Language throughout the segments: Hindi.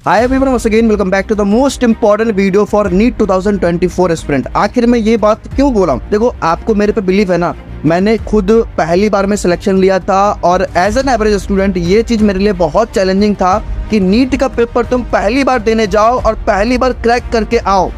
Hi everyone, once again welcome back to the most important video for NEET 2024 aspirant. आखिर में ये बात क्यों बोला हूं? देखो, आपको मेरे पे बिलीव है ना, मैंने खुद पहली बार में सिलेक्शन लिया था और एज एन एवरेज स्टूडेंट ये चीज मेरे लिए बहुत चैलेंजिंग था कि नीट का पेपर तुम पहली बार देने जाओ और पहली बार क्रैक करके आओ।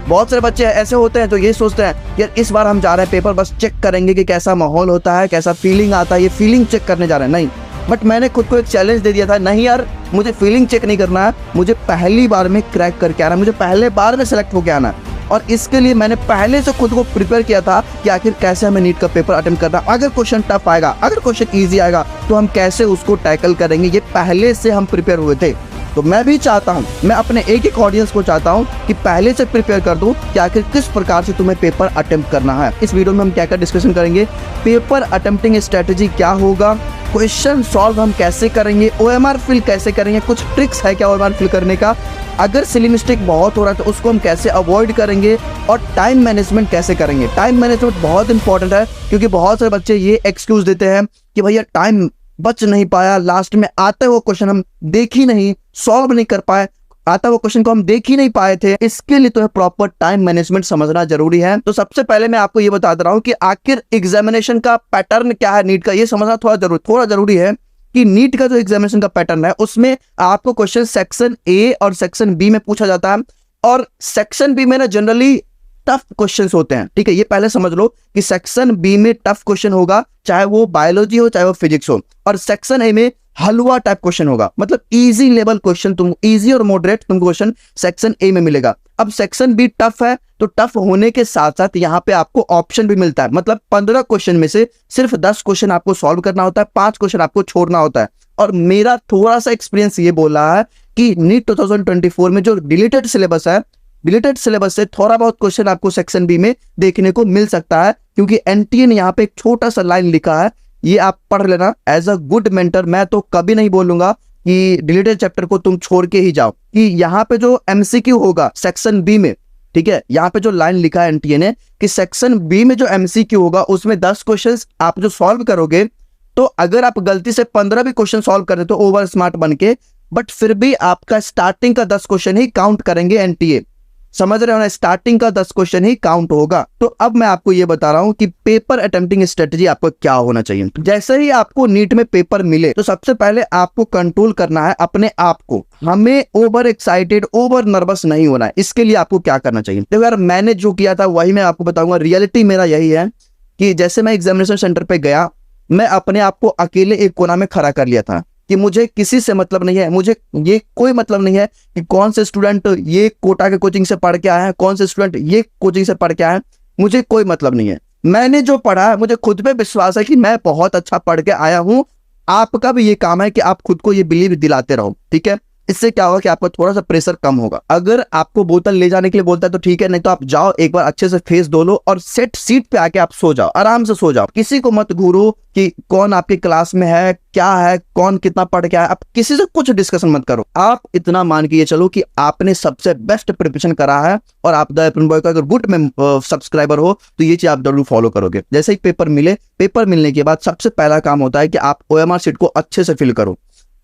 बहुत सारे बच्चे ऐसे होते हैं जो ये सोचते हैं यार इस बार हम जा रहे हैं पेपर बस चेक करेंगे कि कैसा माहौल होता है, कैसा फीलिंग आता है, ये फीलिंग चेक करने जा रहे हैं। नहीं, बट मैंने खुद को एक चैलेंज दे दिया था, नहीं यार मुझे फीलिंग चेक नहीं करना है, मुझे पहली बार में क्रैक करके आना है, मुझे पहले बार में सेलेक्ट होके आना है। और इसके लिए मैंने पहले से खुद को प्रिपेयर किया था कि आखिर कैसे हमें नीट का पेपर अटेम्प्ट करना, अगर क्वेश्चन टफ आएगा, अगर क्वेश्चन ईजी आएगा तो हम कैसे उसको टैकल करेंगे, ये पहले से हम प्रिपेयर हुए थे। तो मैं भी चाहता हूं, मैं अपने एक ऑडियंस को चाहता हूं कि पहले से प्रिपेयर कर दूं कि आखिर किस प्रकार से तुम्हें पेपर अटेम्प्ट करना है। इस वीडियो में हम क्या क्या डिस्कशन करेंगे, पेपर अटेम्प्टिंग स्ट्रेटेजी क्या होगा, क्वेश्चन सॉल्व हम कैसे करेंगे, ओएमआर फिल कैसे करेंगे, कुछ ट्रिक्स है क्या ओएमआर फिल करने का, अगर सिली मिस्टेक बहुत हो रहा है तो उसको हम कैसे अवॉइड करेंगे, और टाइम मैनेजमेंट कैसे करेंगे। टाइम मैनेजमेंट बहुत इंपॉर्टेंट है क्योंकि बहुत सारे बच्चे ये एक्सक्यूज देते हैं कि भैया टाइम बच नहीं पाया, लास्ट में आते हुए क्वेश्चन हम देख ही नहीं, सॉल्व नहीं कर पाए, आता हुआ क्वेश्चन को हम देख ही नहीं पाए थे। इसके लिए तो प्रॉपर टाइम मैनेजमेंट समझना जरूरी है। तो सबसे पहले मैं आपको ये बता दे रहा हूं कि आखिर एग्जामिनेशन का पैटर्न क्या है नीट का, ये समझना थोड़ा जरूरी है कि नीट का जो एग्जामिनेशन का पैटर्न है उसमें आपको क्वेश्चन सेक्शन ए और सेक्शन बी में पूछा जाता है, और सेक्शन बी में ना जनरली टफ क्वेश्चंस होते हैं। ठीक है, ये पहले समझ लो कि सेक्शन बी में टफ क्वेश्चन होगा, चाहे वो बायोलॉजी हो चाहे वो फिजिक्स हो, और सेक्शन ए में हलवा टाइप क्वेश्चन होगा, मतलब इजी लेवल क्वेश्चन, तुम इजी और मॉडरेट तुम क्वेश्चन सेक्शन ए में मिलेगा। अब सेक्शन बी टफ है तो टफ होने के साथ साथ यहाँ पे आपको ऑप्शन भी मिलता है, मतलब 15 क्वेश्चन में से सिर्फ 10 क्वेश्चन आपको सॉल्व करना होता है, 5 क्वेश्चन आपको छोड़ना होता है। और मेरा थोड़ा सा एक्सपीरियंस ये बोल रहा है कि नीट 2024 में जो डिलीटेड सिलेबस है, डिलीटेड सिलेबस से थोड़ा बहुत क्वेश्चन आपको सेक्शन बी में देखने को मिल सकता है, क्योंकि एनटीए ने यहाँ पे एक छोटा सा लाइन लिखा है, ये आप पढ़ लेना। एज अ गुड मेंटर मैं तो कभी नहीं बोलूंगा कि डिलीटेड चैप्टर को तुम छोड़ के ही जाओ, कि यहाँ पे जो एमसीक्यू होगा सेक्शन बी में, ठीक है, यहाँ पे जो लाइन लिखा है एनटीए ने कि सेक्शन बी में जो एमसीक्यू होगा उसमें 10 क्वेश्चन आप जो सॉल्व करोगे, तो अगर आप गलती से 15 भी क्वेश्चन सॉल्व कर रहे तो ओवर स्मार्ट बन के, बट फिर भी आपका स्टार्टिंग का 10 क्वेश्चन ही काउंट करेंगे एनटीए, समझ रहे हो ना, स्टार्टिंग का 10 क्वेश्चन ही काउंट होगा। तो अब मैं आपको ये बता रहा हूं कि पेपर अटेम्प्टिंग स्ट्रेटजी आपको क्या होना चाहिए। जैसे ही आपको नीट में पेपर मिले तो सबसे पहले आपको कंट्रोल करना है अपने आप को, हमें ओवर एक्साइटेड ओवर नर्वस नहीं होना है। इसके लिए आपको क्या करना चाहिए, देखो यार मैंने जो किया था वही मैं आपको बताऊंगा। रियलिटी मेरा यही है कि जैसे मैं एग्जामिनेशन सेंटर पे गया, मैं अपने आप को अकेले एक कोना में खड़ा कर लिया था कि मुझे किसी से मतलब नहीं है, मुझे ये कोई मतलब नहीं है कि कौन से स्टूडेंट ये कोटा के कोचिंग से पढ़ के आए हैं, कौन से स्टूडेंट ये कोचिंग से पढ़ के आए हैं, मुझे कोई मतलब नहीं है। मैंने जो पढ़ा है मुझे खुद पे विश्वास है कि मैं बहुत अच्छा पढ़ के आया हूं। आपका भी ये काम है कि आप खुद को ये बिलीव दिलाते रहो, ठीक है। इससे क्या होगा कि आपका थोड़ा सा प्रेशर कम होगा। अगर आपको बोतल ले जाने के लिए बोलता है तो ठीक है, नहीं तो आप जाओ एक बार अच्छे से फेस धो लो और सेट सीट पे आके आप सो जाओ, आराम से सो जाओ। किसी को मत घूरो कि कौन आपकी क्लास में है, क्या है, कौन कितना पढ़ के आया, आप किसी से कुछ डिस्कशन मत करो। आप इतना मान के ये चलो कि आपने सबसे बेस्ट प्रिपरेशन करा है, और आप द एप्रिल बॉय का अगर गुड में सब्सक्राइबर हो तो ये चीज आप जरूर फॉलो करोगे। जैसे ही पेपर मिले, पेपर मिलने के बाद सबसे पहला काम होता है कि आप ओएमआर शीट को अच्छे से फिल करो।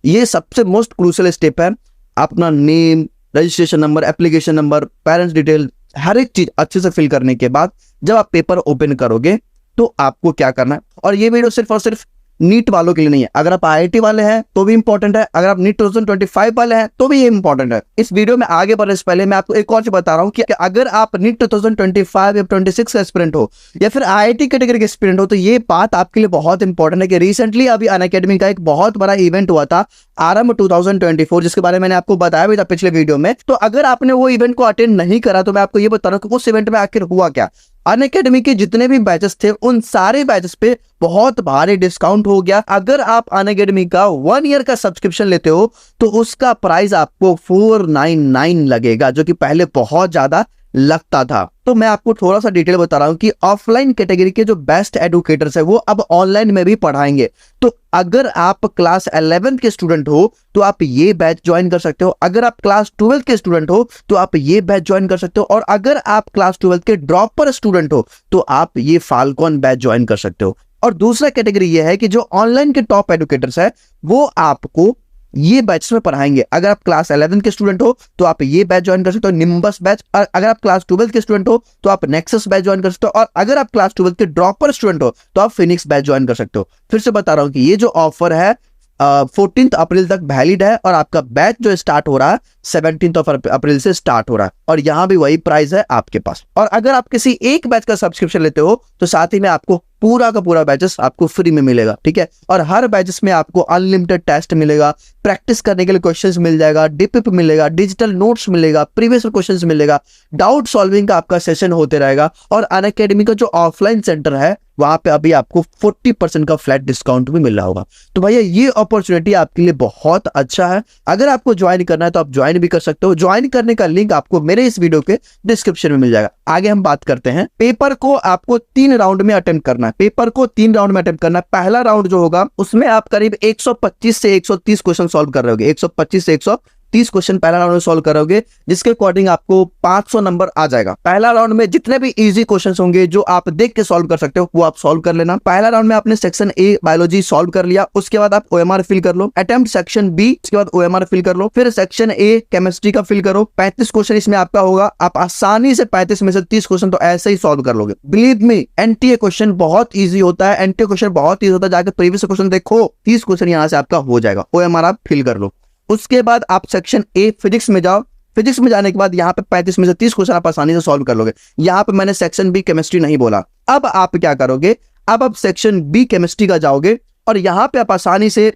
ये सबसे मोस्ट क्रूशियल स्टेप है। अपना name, registration number, application number, parents detail, हर एक चीज अच्छे से फिल करने के बाद जब आप पेपर ओपन करोगे तो आपको क्या करना है। और ये वीडियो सिर्फ और सिर्फ नीट वालों के लिए नहीं है, अगर आप आईआईटी वाले हैं तो भी इंपॉर्टेंट है, अगर आप नीट 2025 वाले हैं तो भी ये इंपॉर्टेंट है। इस वीडियो में आगे बढ़ने से पहले मैं आपको एक और चीज बता रहा हूं कि अगर आप नीट 2025 या 26 का एस्पिरेंट हो या फिर आईआईटी कैटेगरी के एस्पिरेंट हो, तो ये बात आपके लिए बहुत इंपॉर्टेंट है कि रिसेंटली अभी अनअकैडमी का एक बहुत बड़ा इवेंट हुआ था, आरंभ 2024, जिसके बारे में मैंने आपको बताया भी था पिछले वीडियो में। तो अगर आपने वो इवेंट को अटेंड नहीं करा तो मैं आपको ये बता रहा हूं कि उस इवेंट में आखिर हुआ क्या। अनअकैडमी के जितने भी बैचेस थे उन सारे बैचेस पे बहुत भारी डिस्काउंट हो गया। अगर आप अनअकैडमी का 1 ईयर का सब्सक्रिप्शन लेते हो तो उसका प्राइस आपको 499 लगेगा, जो कि पहले बहुत ज्यादा लगता था। तो मैं आपको थोड़ा सा डिटेल बता रहा हूं कि ऑफलाइन कैटेगरी के जो बेस्ट एडुकेटर्स है वो अब ऑनलाइन में भी पढ़ाएंगे। तो अगर आप क्लास 11 के स्टूडेंट हो तो आप ये बैच ज्वाइन कर सकते हो, अगर आप क्लास 12 के स्टूडेंट हो तो आप ये बैच ज्वाइन कर सकते हो, और अगर आप क्लास 12 के ड्रॉपर स्टूडेंट हो तो आप ये फाल्कॉन बैच ज्वाइन कर सकते हो। और दूसरा कैटेगरी ये है कि जो ऑनलाइन के टॉप एडुकेटर्स है वो आपको ये बैच में पढ़ाएंगे। अगर आप क्लास 11 के स्टूडेंट हो तो आप ये बैच ज्वाइन कर सकते हो, निम्बस बैच। और अगर आप क्लास 12 के स्टूडेंट हो तो आप नेक्सस बैच ज्वाइन कर सकते हो। और अगर आप क्लास 12 के ड्रॉपर स्टूडेंट हो तो आप फिनिक्स बैच ज्वाइन कर सकते हो। फिर से बता रहा हूं कि ये जो ऑफर है 14 अप्रैल तक वैलिड है, और आपका बैच जो स्टार्ट हो रहा है 17 अप्रैल से स्टार्ट हो रहा है, और यहां भी वही प्राइस है आपके पास। और अगर आप किसी एक बैच का सब्सक्रिप्शन लेते हो तो साथ ही में आपको पूरा का पूरा बैचेस आपको फ्री में मिलेगा, ठीक है। और हर बैचेस में आपको अनलिमिटेड टेस्ट मिलेगा, प्रैक्टिस करने के लिए क्वेश्चंस मिल जाएगा, डीपीपी मिलेगा, डिजिटल नोट्स मिलेगा, प्रीवियस क्वेश्चंस मिलेगा, डाउट सॉल्विंग का आपका सेशन होते रहेगा। और अनअकैडमी का जो ऑफलाइन सेंटर है वहां पे अभी आपको 40% का फ्लैट डिस्काउंट भी मिल रहा होगा। तो भैया ये अपॉर्चुनिटी आपके लिए बहुत अच्छा है। अगर आपको ज्वाइन करना है तो आप ज्वाइन भी कर सकते हो। ज्वाइन करने का लिंक आपको मेरे इस वीडियो के डिस्क्रिप्शन में मिल जाएगा। आगे हम बात करते हैं, पेपर को आपको 3 राउंड में अटेम्प्ट करना है। पेपर को 3 राउंड में अटेम्प्ट करना है। पहला राउंड जो होगा उसमें आप करीब 125 से 130 क्वेश्चन सॉल्व कर रहे होगे। 125 से 130 क्वेश्चन पहला राउंड में सॉल्व करोगे, जिसके अकॉर्डिंग आपको 500 नंबर आ जाएगा। पहला राउंड में जितने भी इजी क्वेश्चंस होंगे जो आप देख के सॉल्व कर सकते हो वो आप सॉल्व कर लेना। पहला राउंड में आपने सेक्शन ए बायोलॉजी सॉल्व कर लिया, उसके बाद आप ओएमआर फिल कर लो। अटेम्प्ट सेक्शन बी, उसके बाद ओएमआर फिल कर लो। फिर सेक्शन ए केमिस्ट्री का फिल करो। 35 क्वेश्चन इसमें आपका होगा। आप आसानी से 35 में से 30 क्वेश्चन तो ऐसे ही सॉल्व कर लोगे। बिलीव मी, एनटीए क्वेश्चन बहुत ईजी होता है। एनटीए क्वेश्चन बहुत ईजी होता है। जाकर प्रीवियस क्वेश्चन देखो, 30 क्वेश्चन यहां से आपका हो जाएगा। ओएमआर आप फिल कर लो। उसके बाद आप सेक्शन ए फिजिक्स में जाओ। फिजिक्स में जाने के बाद यहाँ पे 35 में से 30 क्वेश्चन आप आसानी से सॉल्व कर लोगे। यहाँ पे मैंने सेक्शन बी केमिस्ट्री नहीं बोला। अब आप क्या करोगे, अब आप सेक्शन बी केमिस्ट्री का जाओगे, और यहाँ पे आप आसानी से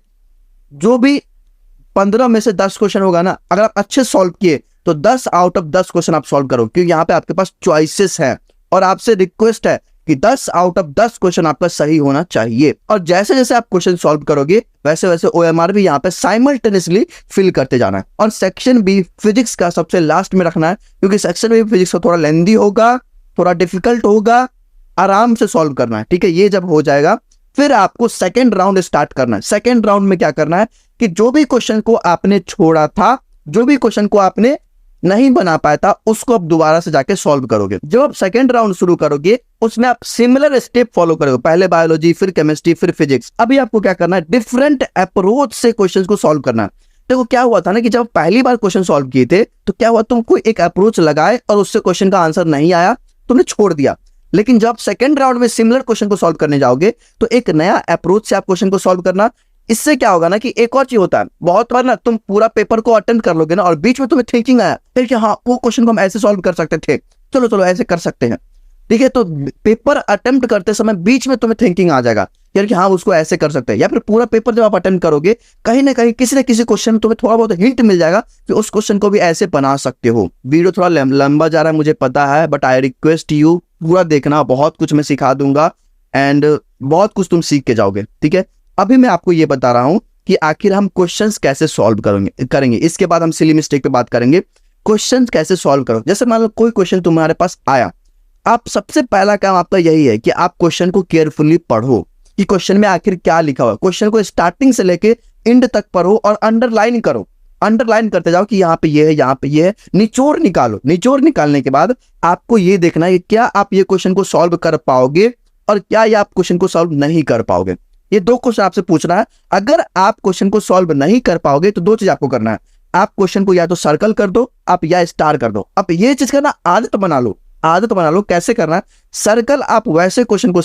जो भी 15 में से 10 क्वेश्चन होगा ना, अगर आप अच्छे सॉल्व किए तो 10 आउट ऑफ 10 क्वेश्चन आप सॉल्व करो, क्योंकि यहाँ पे आपके पास चॉइसेस है। और आपसे रिक्वेस्ट है कि 10 आउट ऑफ 10 क्वेश्चन आपका सही होना चाहिए। और जैसे जैसे आप क्वेश्चन सॉल्व करोगे वैसे वैसे ओएमआर भी यहाँ पे साइमल्टेनियसली फिल करते जाना है। और सेक्शन बी फिजिक्स का सबसे लास्ट में रखना है, क्योंकि सेक्शन बी फिजिक्स का थोड़ा लेंदी होगा, थोड़ा डिफिकल्ट होगा, आराम से सॉल्व करना है, ठीक है। ये जब हो जाएगा फिर आपको सेकेंड राउंड स्टार्ट करना है। सेकेंड राउंड में क्या करना है कि जो भी क्वेश्चन को आपने छोड़ा था, जो भी क्वेश्चन को आपने नहीं बना पाया था, उसको आप दोबारा से जाके सॉल्व करोगे। जब आप सेकंड राउंड शुरू करोगे उसमें आप सिमिलर स्टेप फॉलो करोगे, पहले बायोलॉजी, फिर केमिस्ट्री, फिर फिजिक्स। अभी आपको क्या करना है, डिफरेंट अप्रोच से क्वेश्चंस को सॉल्व करना है। देखो क्या हुआ था ना कि जब पहली बार क्वेश्चन सॉल्व किए थे तो क्या हुआ, तुमको एक अप्रोच लगाए और उससे क्वेश्चन का आंसर नहीं आया, तुमने छोड़ दिया। लेकिन जब सेकंड राउंड में सिमिलर क्वेश्चन को सॉल्व करने जाओगे तो एक नया अप्रोच से आप क्वेश्चन को सॉल्व करना। इससे क्या होगा ना कि एक और चीज होता है, बहुत बार ना तुम पूरा पेपर को अटेम्प्ट कर लोगे ना और बीच में तुम्हें थिंकिंग आया फिर कि हाँ वो क्वेश्चन को हम ऐसे सॉल्व कर सकते थे, चलो चलो ऐसे कर सकते हैं, ठीक है। तो पेपर अटेम्प्ट करते समय बीच में तुम्हें थिंकिंग आ जाएगा यार कि हाँ उसको ऐसे कर सकते हैं। या फिर पूरा पेपर जब आप अटेम्प्ट करोगे कहीं ना कहीं किसी न किसी क्वेश्चन में तुम्हें थोड़ा बहुत हिंट मिल जाएगा कि उस क्वेश्चन को भी ऐसे बना सकते हो। वीडियो थोड़ा लंबा जा रहा है मुझे पता है, बट आई रिक्वेस्ट यू पूरा देखना, बहुत कुछ मैं सिखा दूंगा एंड बहुत कुछ तुम सीख के जाओगे, ठीक है। अभी मैं आपको ये बता रहा हूं कि आखिर हम क्वेश्चंस कैसे सॉल्व करेंगे। इसके बाद हम सिली मिस्टेक पे बात करेंगे। क्वेश्चंस कैसे सॉल्व करो, जैसे मान लो कोई क्वेश्चन तुम्हारे पास आया, आप सबसे पहला काम आपका यही है कि आप क्वेश्चन को केयरफुली पढ़ो कि क्वेश्चन में आखिर क्या लिखा हुआ है। क्वेश्चन को स्टार्टिंग से लेके एंड तक पढ़ो और अंडरलाइन करो, अंडरलाइन करते जाओ कि यहाँ पे ये है, यहाँ पे ये है, निचोड़ निकालो। निचोड़ निकालने के बाद आपको ये देखना है कि क्या आप ये क्वेश्चन को सॉल्व कर पाओगे और क्या ये आप क्वेश्चन को सॉल्व नहीं कर पाओगे। ये दो क्वेश्चन आपसे पूछना है। अगर आप क्वेश्चन को सॉल्व नहीं कर पाओगे तो दो चीज आपको करना है, आप क्वेश्चन को या तो सर्कल कर दो आप या स्टार कर दो। अब ये चीज करना आदत बना लो, आदत बना लो। कैसे करना है, सर्कल आप वैसे क्वेश्चन को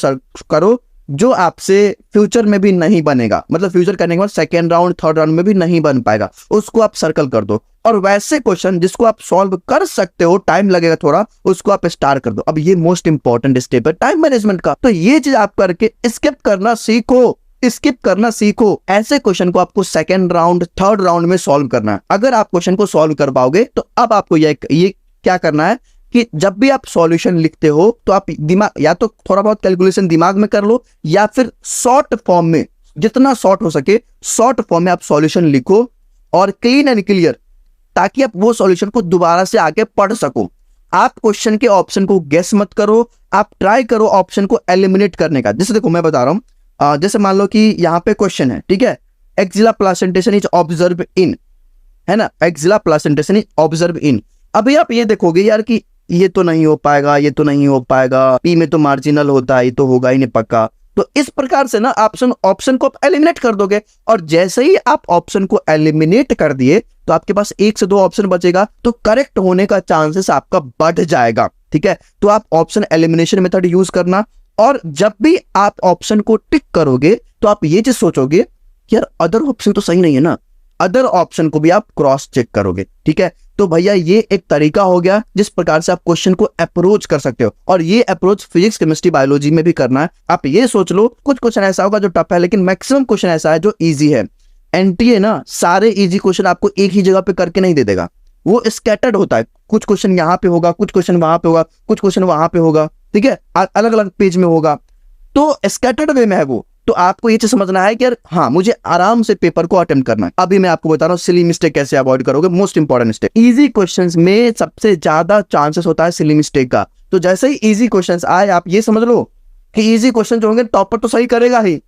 करो जो आपसे फ्यूचर में भी नहीं बनेगा, मतलब फ्यूचर करने के बाद सेकेंड राउंड थर्ड राउंड में भी नहीं बन पाएगा, उसको आप सर्कल कर दो। और वैसे क्वेश्चन जिसको आप सॉल्व कर सकते हो, टाइम लगेगा थोड़ा, उसको आप स्टार कर दो। अब ये मोस्ट इंपॉर्टेंट स्टेप है टाइम मैनेजमेंट का, तो ये चीज आप करके स्किप करना सीखो, स्किप करना सीखो। ऐसे क्वेश्चन को आपको सेकेंड राउंड थर्ड राउंड में सॉल्व करना है। अगर आप क्वेश्चन को सॉल्व कर पाओगे तो अब आपको ये क्या करना है कि जब भी आप सॉल्यूशन लिखते हो तो आप दिमाग या तो थोड़ा बहुत कैलकुलेशन दिमाग में कर लो, या फिर शॉर्ट फॉर्म में, जितना शॉर्ट हो सके शॉर्ट फॉर्म में आप सॉल्यूशन लिखो और क्लीन एंड क्लियर, ताकि आप वो सॉल्यूशन को दोबारा से आके पढ़ सको। आप क्वेश्चन के ऑप्शन को गेस मत करो, आप ट्राई करो ऑप्शन को एलिमिनेट करने का। जैसे देखो मैं बता रहा हूं, जैसे मान लो कि यहाँ पे क्वेश्चन है, ठीक है, axilla placentation is observe in, है ना, axilla placentation is observe in. अभी आप ये देखोगे यार कि ये तो नहीं हो पाएगा, ये तो नहीं हो पाएगा, पी में तो मार्जिनल होता है, ये तो होगा ही नहीं पक्का। तो इस प्रकार से ना ऑप्शन को आप एलिमिनेट कर दोगे, और जैसे ही आप ऑप्शन को एलिमिनेट कर दिए तो आपके पास 1 से 2 ऑप्शन बचेगा, तो करेक्ट होने का चांसेस आपका बढ़ जाएगा। ठीक है, तो आप ऑप्शन एलिमिनेशन मेथड यूज करना, और जब भी आप ऑप्शन को टिक करोगे तो आप ये चीज सोचोगे कि यार अदर ऑप्शन तो सही नहीं है ना, अदर ऑप्शन को भी आप क्रॉस चेक करोगे। ठीक है, तो भैया ये एक तरीका हो गया जिस प्रकार से आप क्वेश्चन को अप्रोच कर सकते हो, और ये अप्रोच फिजिक्स, केमिस्ट्री, बायोलॉजी में भी करना है। आप ये सोच लो कुछ क्वेश्चन ऐसा होगा जो टफ है, लेकिन मैक्सिमम क्वेश्चन ऐसा है जो इजी है। एनटीए ना सारे इजी क्वेश्चन आपको एक ही जगह पे करके नहीं दे देगा, वो स्कैटर्ड होता है। कुछ क्वेश्चन यहाँ पे होगा, कुछ क्वेश्चन वहां पे होगा, कुछ क्वेश्चन वहां पे होगा। ठीक है, अलग अलग पेज में होगा, तो स्कैटर्ड वे में है वो। तो आपको ये चीज समझना है कि यार हाँ, मुझे आराम से पेपर को अटेम्प्ट करना है। अभी मैं आपको बता रहा हूँ सिली मिस्टेक कैसे अवॉइड करोगे। Most important mistake, easy questions में सबसे ज्यादा चांसेस होता है सिली मिस्टेक का। तो जैसे ही इजी क्वेश्चंस आए, आप ये समझ लो कि इजी क्वेश्चन जो होंगे टॉपर तो सही करेगा ही,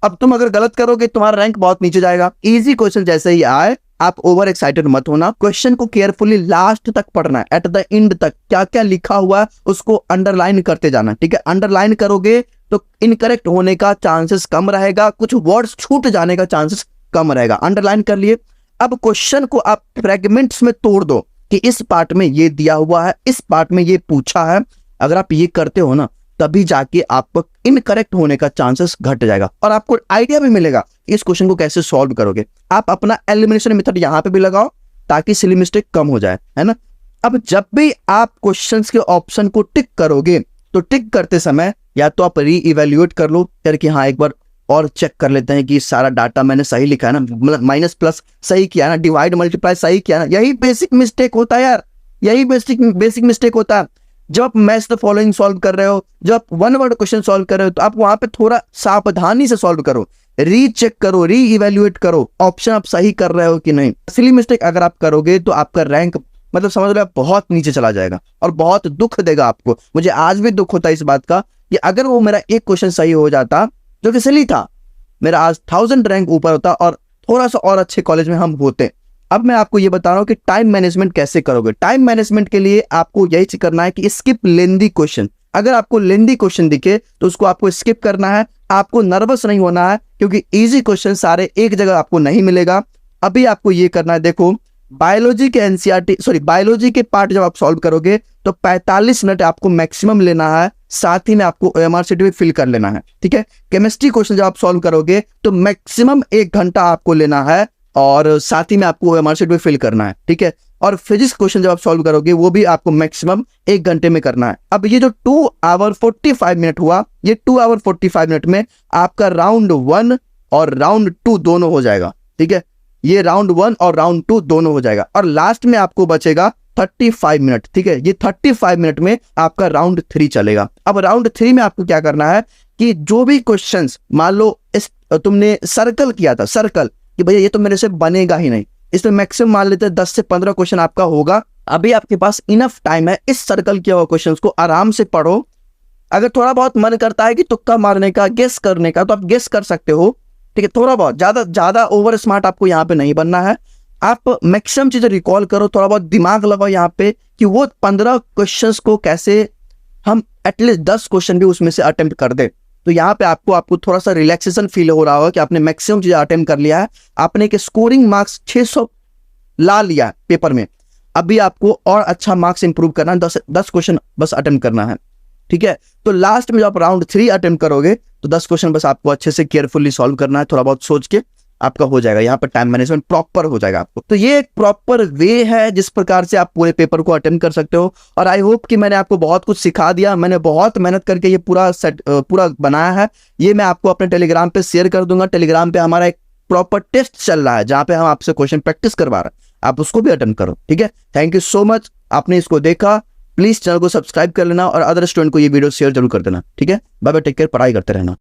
अब तुम अगर गलत करोगे तुम्हारा रैंक बहुत नीचे जाएगा। इजी क्वेश्चन जैसे ही आए, आप ओवर एक्साइटेड मत होना, क्वेश्चन को केयरफुली लास्ट तक पढ़ना है, एट द एंड तक क्या क्या लिखा हुआ है उसको अंडरलाइन करते जाना। ठीक है, अंडरलाइन करोगे तो इनकरेक्ट होने का चांसेस कम रहेगा, कुछ वर्ड्स छूट जाने का चांसेस कम रहेगा। अंडरलाइन कर लिए, अब क्वेश्चन को आप फ्रेगमेंट्स में तोड़ दो कि इस पार्ट में ये दिया हुआ है, इस पार्ट में ये पूछा है। अगर आप ये करते हो ना, तभी जाके आपको इनकरेक्ट होने का चांसेस घट जाएगा, और आपको आइडिया भी मिलेगा इस क्वेश्चन को कैसे सॉल्व करोगे। आप अपना एलिमिनेशन मेथड यहां पे भी लगाओ ताकि सिली मिस्टेक कम हो जाए, है ना। अब जब भी आप क्वेश्चंस के ऑप्शन को टिक करोगे, तो टिक करते समय या तो आप री इवेल्युएट कर लो यार कि हाँ एक बार और चेक कर लेते हैं कि सारा डाटा मैंने सही लिखा है ना, मतलब माइनस प्लस सही किया ना, डिवाइड मल्टीप्लाई सही किया ना। यही बेसिक मिस्टेक होता है यार, यही बेसिक मिस्टेक होता है। जब आप मैच द फॉलोइंग सॉल्व कर रहे हो, जब आप वन वर्ड क्वेश्चन सॉल्व कर रहे हो, तो आप वहां पे थोड़ा सावधानी से सॉल्व करो, री चेक करो, री इवेल्युएट करो ऑप्शन आप सही कर रहे हो कि नहीं। सिली मिस्टेक अगर आप करोगे तो आपका रैंक मतलब समझ लो आप बहुत नीचे चला जाएगा, और बहुत दुख देगा आपको। मुझे आज भी दुख होता है इस बात का कि अगर वो मेरा एक क्वेश्चन सही हो जाता जो कि सिली था, मेरा आज 1000 रैंक ऊपर होता और थोड़ा सा और अच्छे कॉलेज में हम होते। अब मैं आपको ये बता रहा हूं कि टाइम मैनेजमेंट कैसे करोगे। टाइम मैनेजमेंट के लिए आपको यही चीज करना है कि स्किप लेंदी क्वेश्चन। अगर आपको लेंदी क्वेश्चन दिखे तो उसको आपको स्किप करना है। आपको नर्वस नहीं होना है, क्योंकि इजी क्वेश्चन सारे एक जगह आपको नहीं मिलेगा। अभी आपको ये करना है, देखो बायोलॉजी के एनसीईआरटी बायोलॉजी के पार्ट जब आप सॉल्व करोगे तो 45 मिनट आपको मैक्सिमम लेना है, साथ ही में आपको ओएमआर शीट भी फिल कर लेना है। ठीक है, केमिस्ट्री क्वेश्चन जब आप सॉल्व करोगे तो मैक्सिमम 1 घंटा आपको लेना है, और साथ ही में आपको ओएमआर शीट भी फिल करना है। ठीक है, और फिजिक्स क्वेश्चन जब आप सॉल्व करोगे वो भी आपको मैक्सिमम 1 घंटे में करना है। अब ये जो 2 आवर 45 मिनट हुआ, ये 2 आवर 45 मिनट में आपका राउंड 1 और राउंड 2 दोनों हो जाएगा। ठीक है, ये राउंड 1 और राउंड 2 दोनों हो जाएगा, और लास्ट में आपको बचेगा 35 मिनट। ठीक है, ये 35 मिनट में आपका राउंड 3 चलेगा। अब राउंड 3 में आपको क्या करना है कि जो भी क्वेश्चंस मान लो तुमने सर्कल किया था, सर्कल कि भैया ये तो मेरे से बनेगा ही नहीं, इसमें मैक्सिमम मान लेते हैं 10 से 15 क्वेश्चन आपका होगा। अभी आपके पास इनफ टाइम है, इस सर्कल किया हुआ क्वेश्चंस को आराम से पढ़ो। अगर थोड़ा बहुत मन करता है कि तुक्का मारने का, गेस करने का, तो आप गेस कर सकते हो। ठीक है, थोड़ा बहुत, ज्यादा ओवर स्मार्ट आपको यहाँ पे नहीं बनना है। आप मैक्सिमम चीजें रिकॉल करो, थोड़ा बहुत दिमाग लगाओ यहाँ पे कि वो 15 क्वेश्चंस को कैसे हम एटलीस्ट 10 क्वेश्चन भी उसमें से अटेम्प्ट कर दे। तो यहाँ पे आपको थोड़ा सा रिलैक्सेशन फील हो रहा होगा कि आपने मैक्सिमम चीजें अटेम्प्ट कर लिया है, आपने के स्कोरिंग मार्क्स 600 ला लिया पेपर में। अभी आपको और अच्छा मार्क्स इंप्रूव करना है, 10 क्वेश्चन बस अटेम्प्ट करना है। ठीक है, तो लास्ट में जब आप राउंड 3 अटेम्प्ट करोगे तो 10 क्वेश्चन बस आपको अच्छे से केयरफुली सॉल्व करना है, थोड़ा बहुत सोच के आपका हो जाएगा। यहाँ पर टाइम मैनेजमेंट प्रॉपर हो जाएगा आपको। तो ये एक प्रॉपर वे है जिस प्रकार से आप पूरे पेपर को अटेम्प्ट कर सकते हो। और आई होप कि मैंने आपको बहुत कुछ सिखा दिया। मैंने बहुत मेहनत करके ये पूरा बनाया है। ये मैं आपको अपने टेलीग्राम पे शेयर कर दूंगा। टेलीग्राम पे हमारा एक प्रॉपर टेस्ट चल रहा है जहां पे हम आपसे क्वेश्चन प्रैक्टिस करवा रहे हैं, आप उसको भी अटेम्प्ट करो। ठीक है, थैंक यू सो मच, आपने इसको देखा। प्लीज चैनल को सब्सक्राइब कर लेना और अदर स्टूडेंट को ये वीडियो शेयर जरूर कर देना। ठीक है, बाय बाय, टेक केयर, पढ़ाई करते रहना।